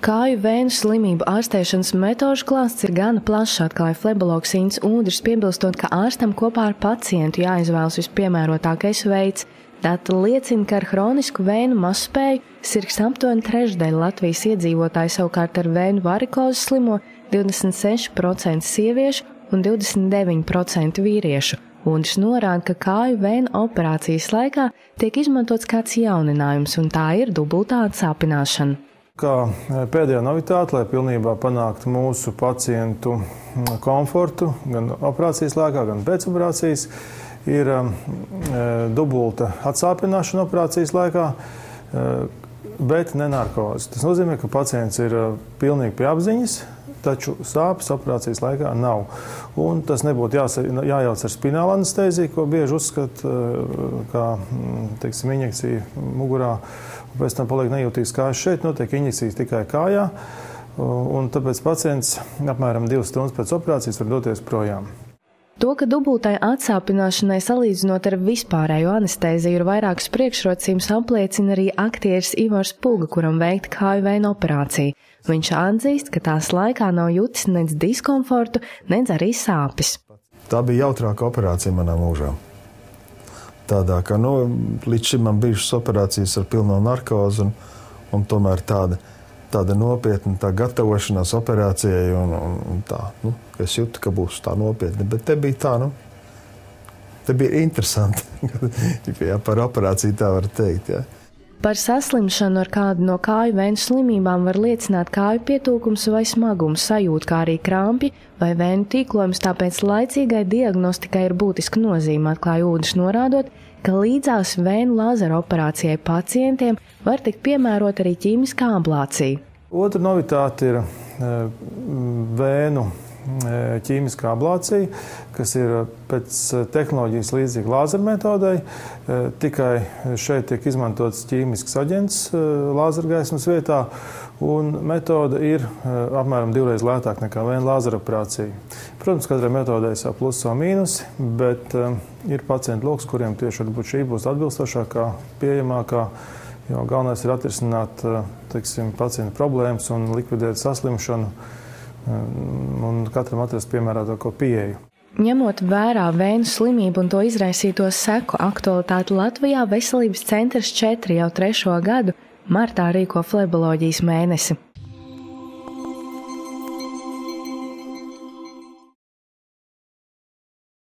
Kāju vēnu slimību ārstēšanas metožu klāsts ir gana plašs, atklāja flebologs Ints Ūdrs, piebilstot, ka ārstam kopā ar pacientu jāizvēlas vispiemērotākais veids. Dati liecina, ka ar hronisku vēnu mazspēju sirgs aptuveni trešdaļa Latvijas iedzīvotāji, savukārt ar vēnu varikozi slimo 26% sieviešu un 29% vīriešu. Ūdrs norāda, ka kāju vēnu operācijas laikā tiek izmantots kāds jauninājums, un tā ir dubultā atsāpināšana. Kā pēdējā novitāte, lai pilnībā panāktu mūsu pacientu komfortu gan operācijas laikā, gan pēc operācijas, ir dubulta atsāpināšana operācijas laikā, bet ne narkoze. Tas nozīmē, ka pacients ir pilnīgi pie apziņas, taču sāpes operācijas laikā nav. Un tas nebūtu jājauc ar spinālu anestēziju, ko bieži uzskata kā, teiksim, injekcija mugurā, un pēc tam paliek nejūtīgs kājas. Šeit notiek injekcijas tikai kājā, un tāpēc pacients apmēram 2 stundas pēc operācijas var doties projām. To, ka dubultai atsāpināšanai salīdzinot ar vispārējo anestēziju ir vairākas priekšrocības, apliecina arī aktieris Ivars Puga, kuram veikta kāju vēnu operācija. Viņš atzīst, ka tās laikā nav jutis nec diskomfortu, nec arī sāpes. Tā bija jautrāka operācija manā mūžā. Tādā, ka līdz šim man bijušas operācijas ar pilno narkozi un tomēr tāda nopietna tā gatavošanās operācijai un tā, ka es jūtu, ka būs tā nopietni, bet te bija tā, te bija interesanti, ja par operāciju tā var teikt, ja. Par saslimšanu ar kādu no kāju vēnu slimībām var liecināt kāju pietūkums vai smagums sajūta, kā arī krampji vai vēnu tīklojums, tāpēc laicīgai diagnostikai ir būtiska nozīme, atklāja Ūdrs, norādot, ka līdzās vēnu lāzera operācijai pacientiem var tikt piemērot arī ķīmiskā ablācija. Otra novitāte ir vēnu ķīmiskā ablācija, kas ir pēc tehnoloģijas līdzīga lāzera metodei, tikai šeit tiek izmantots ķīmisks aģents lāzergaismas vietā, un metode ir apmēram 2 reizes lētāka nekā vēnu lāzera operācija. Protams, katrai metodei savu plusi un mīnusi, bet ir pacientu loks, kuriem tieši varbūt šī būs atbilstošākā, pieejamākā, jo galvenais ir atrisināt, teiksim, pacientu problēmas un likvidēt saslimšanu, un katram atrast piemērotāko pieeju. Ņemot vērā vēnu slimību un to izraisīto seku aktualitāti Latvijā, Veselības centrs 4 jau 3. gadu martā rīko fleboloģijas mēnesi.